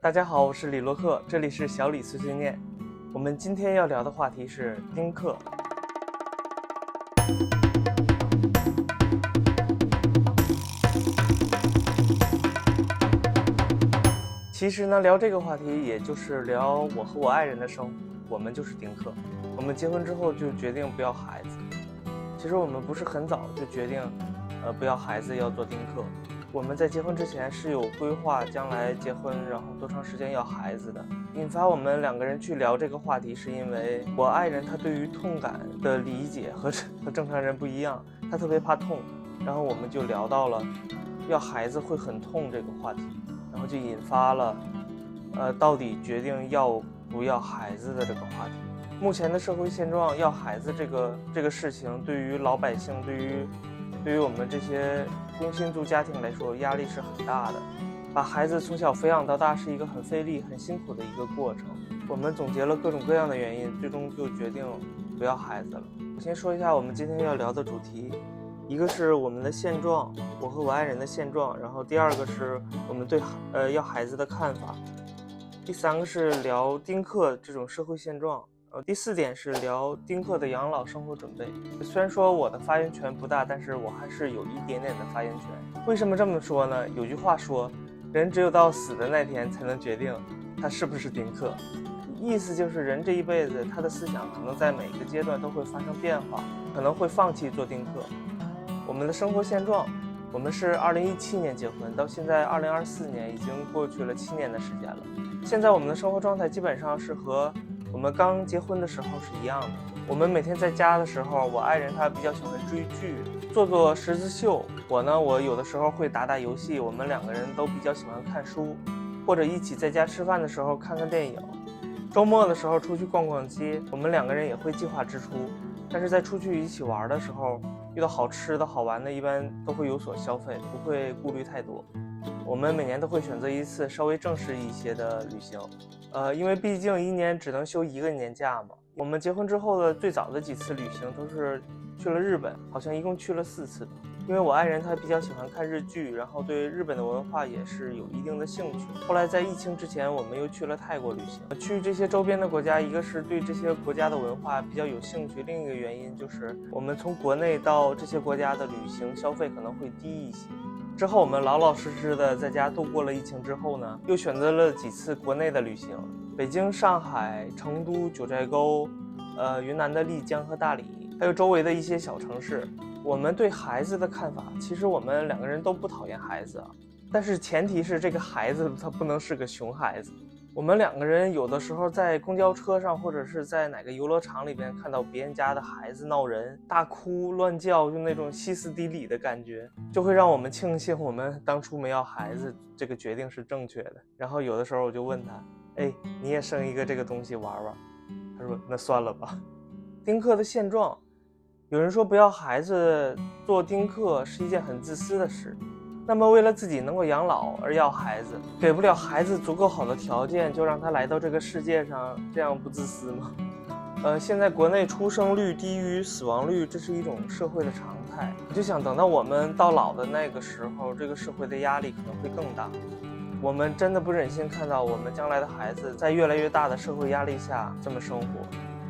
大家好，我是李洛克，这里是小李碎碎念。我们今天要聊的话题是丁克。其实呢，聊这个话题也就是聊我和我爱人的生活，我们就是丁克。我们结婚之后就决定不要孩子。其实我们不是很早就决定，不要孩子，要做丁克。我们在结婚之前是有规划，将来结婚，然后多长时间要孩子的。引发我们两个人去聊这个话题，是因为我爱人他对于痛感的理解和正常人不一样，他特别怕痛，然后我们就聊到了要孩子会很痛这个话题，然后就引发了，到底决定要不要孩子的这个话题。目前的社会现状，要孩子这个事情，对于老百姓，对于我们这些工薪族家庭来说，压力是很大的。把孩子从小抚养到大是一个很费力、很辛苦的一个过程。我们总结了各种各样的原因，最终就决定不要孩子了。我先说一下我们今天要聊的主题，一个是我们的现状，我和我爱人的现状，然后第二个是我们对要孩子的看法，第三个是聊丁克这种社会现状。第四点是聊丁克的养老生活准备。虽然说我的发言权不大，但是我还是有一点点的发言权。为什么这么说呢？有句话说，人只有到死的那天才能决定他是不是丁克。意思就是人这一辈子，他的思想可能在每个阶段都会发生变化，可能会放弃做丁克。我们的生活现状，我们是2017年结婚，到现在2024年已经过去了7年的时间了。现在我们的生活状态基本上是和我们刚结婚的时候是一样的。我们每天在家的时候，我爱人她比较喜欢追剧，做十字绣。我有的时候会打打游戏。我们两个人都比较喜欢看书，或者一起在家吃饭的时候看看电影。周末的时候出去逛逛街，我们两个人也会计划支出。但是在出去一起玩的时候，遇到好吃的好玩的，一般都会有所消费，不会顾虑太多。我们每年都会选择一次稍微正式一些的旅行，因为毕竟一年只能休1个年假嘛。我们结婚之后的最早的几次旅行都是去了日本，好像一共去了4次。因为我爱人她比较喜欢看日剧，然后对日本的文化也是有一定的兴趣。后来在疫情之前，我们又去了泰国旅行。去这些周边的国家，一个是对这些国家的文化比较有兴趣，另一个原因就是我们从国内到这些国家的旅行消费可能会低一些。之后我们老老实实的在家度过了疫情之后呢，又选择了几次国内的旅行，北京、上海、成都、九寨沟，云南的丽江和大理，还有周围的一些小城市。我们对孩子的看法，其实我们两个人都不讨厌孩子啊，但是前提是这个孩子他不能是个熊孩子。我们两个人有的时候在公交车上，或者是在哪个游乐场里边看到别人家的孩子闹人、大哭乱叫，就那种歇斯底里的感觉，就会让我们庆幸我们当初没要孩子，这个决定是正确的。然后有的时候我就问他，你也生一个这个东西玩玩？他说那算了吧。丁克的现状，有人说不要孩子做丁克是一件很自私的事。那么为了自己能够养老而要孩子，给不了孩子足够好的条件，就让他来到这个世界上，这样不自私吗？现在国内出生率低于死亡率，这是一种社会的常态。我就想等到我们到老的那个时候，这个社会的压力可能会更大。我们真的不忍心看到我们将来的孩子在越来越大的社会压力下这么生活。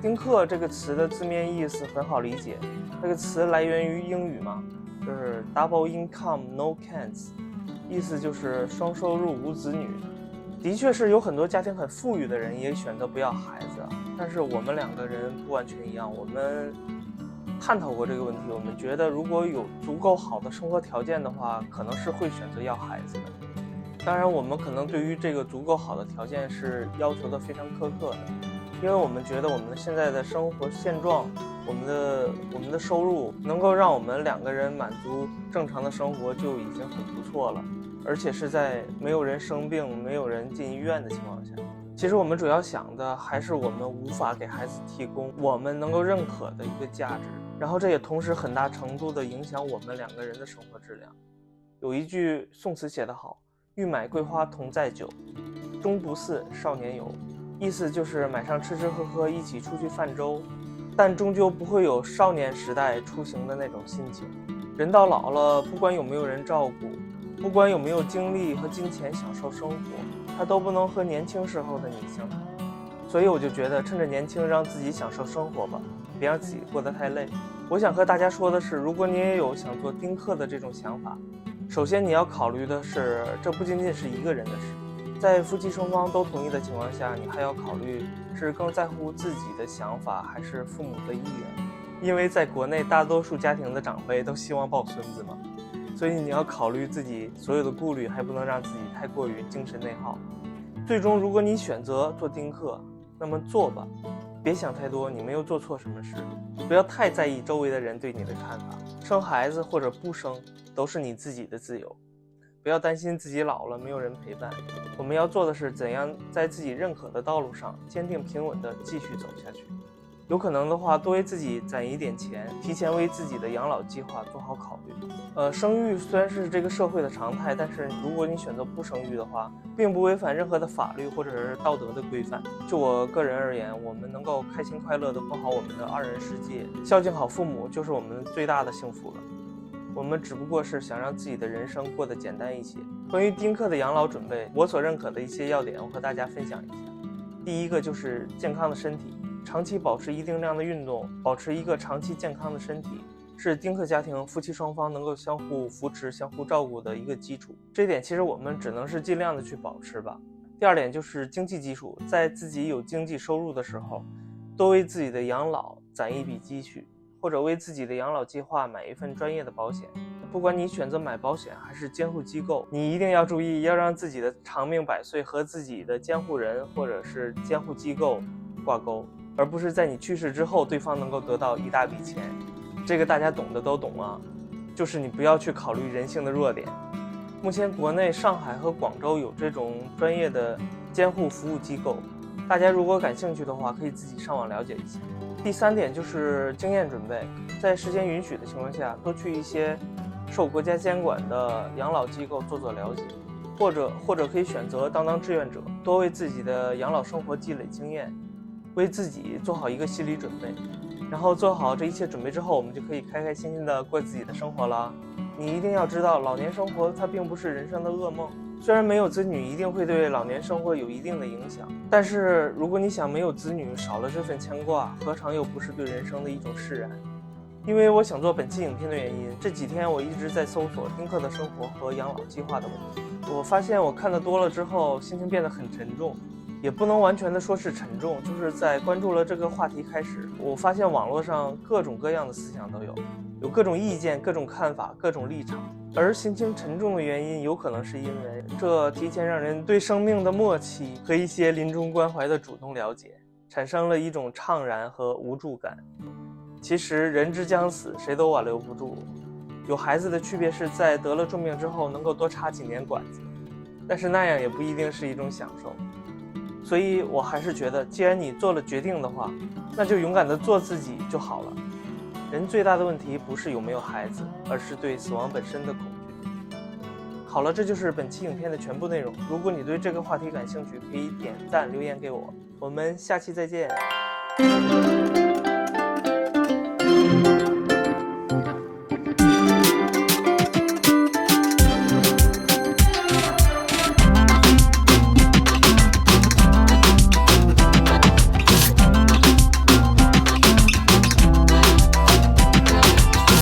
丁克这个词的字面意思很好理解，这个词来源于英语嘛，就是 double income no kids， 意思就是双收入无子女。的确是有很多家庭很富裕的人也选择不要孩子，但是我们两个人不完全一样。我们探讨过这个问题，我们觉得如果有足够好的生活条件的话，可能是会选择要孩子的。当然我们可能对于这个足够好的条件是要求的非常苛刻的，因为我们觉得我们现在的生活现状，我们的收入能够让我们两个人满足正常的生活就已经很不错了，而且是在没有人生病、没有人进医院的情况下。其实我们主要想的还是我们无法给孩子提供我们能够认可的一个价值，然后这也同时很大程度的影响我们两个人的生活质量。有一句宋词写得好，欲买桂花同载酒，终不似少年游。意思就是买上吃吃喝喝，一起出去泛舟，但终究不会有少年时代出行的那种心情。人到老了，不管有没有人照顾，不管有没有精力和金钱享受生活，它都不能和年轻时候的你相比。所以我就觉得趁着年轻，让自己享受生活吧，别让自己过得太累。我想和大家说的是，如果你也有想做丁克的这种想法，首先你要考虑的是，这不仅仅是一个人的事，在夫妻双方都同意的情况下，你还要考虑是更在乎自己的想法还是父母的意愿。因为在国内大多数家庭的长辈都希望抱孙子嘛，所以你要考虑自己所有的顾虑，还不能让自己太过于精神内耗。最终如果你选择做丁克，那么做吧，别想太多，你没有做错什么事，不要太在意周围的人对你的看法。生孩子或者不生都是你自己的自由，不要担心自己老了没有人陪伴。我们要做的是怎样在自己认可的道路上坚定平稳地继续走下去。有可能的话，多为自己攒一点钱，提前为自己的养老计划做好考虑。生育虽然是这个社会的常态，但是如果你选择不生育的话，并不违反任何的法律或者是道德的规范。就我个人而言，我们能够开心快乐地过好我们的二人世界，孝敬好父母，就是我们最大的幸福了。我们只不过是想让自己的人生过得简单一些。关于丁克的养老准备，我所认可的一些要点，我和大家分享一下。第一个就是健康的身体，长期保持一定量的运动，保持一个长期健康的身体，是丁克家庭夫妻双方能够相互扶持、相互照顾的一个基础。这点其实我们只能是尽量的去保持吧。第二点就是经济基础，在自己有经济收入的时候，多为自己的养老攒一笔积蓄，或者为自己的养老计划买一份专业的保险。不管你选择买保险还是监护机构，你一定要注意，要让自己的长命百岁和自己的监护人或者是监护机构挂钩，而不是在你去世之后对方能够得到一大笔钱。这个大家懂的都懂啊，就是你不要去考虑人性的弱点。目前国内上海和广州有这种专业的监护服务机构，大家如果感兴趣的话，可以自己上网了解一下。第三点就是经验准备，在时间允许的情况下，多去一些受国家监管的养老机构做了解，或者可以选择当志愿者，多为自己的养老生活积累经验，为自己做好一个心理准备。然后做好这一切准备之后，我们就可以开开心心的过自己的生活了。你一定要知道，老年生活它并不是人生的噩梦。虽然没有子女一定会对老年生活有一定的影响，但是如果你想没有子女，少了这份牵挂，何尝又不是对人生的一种释然？因为我想做本期影片的原因，这几天我一直在搜索丁克的生活和养老计划的问题。我发现我看得多了之后，心情变得很沉重，也不能完全的说是沉重，就是在关注了这个话题开始，我发现网络上各种各样的思想都有各种意见、各种看法、各种立场。而心情沉重的原因，有可能是因为这提前让人对生命的默契和一些临终关怀的主动了解，产生了一种怅然和无助感。其实人之将死，谁都挽留不住。有孩子的区别是在得了重病之后能够多插几年管子，但是那样也不一定是一种享受。所以我还是觉得，既然你做了决定的话，那就勇敢地做自己就好了。人最大的问题不是有没有孩子，而是对死亡本身的恐惧。好了，这就是本期影片的全部内容。如果你对这个话题感兴趣，可以点赞留言给我。我们下期再见。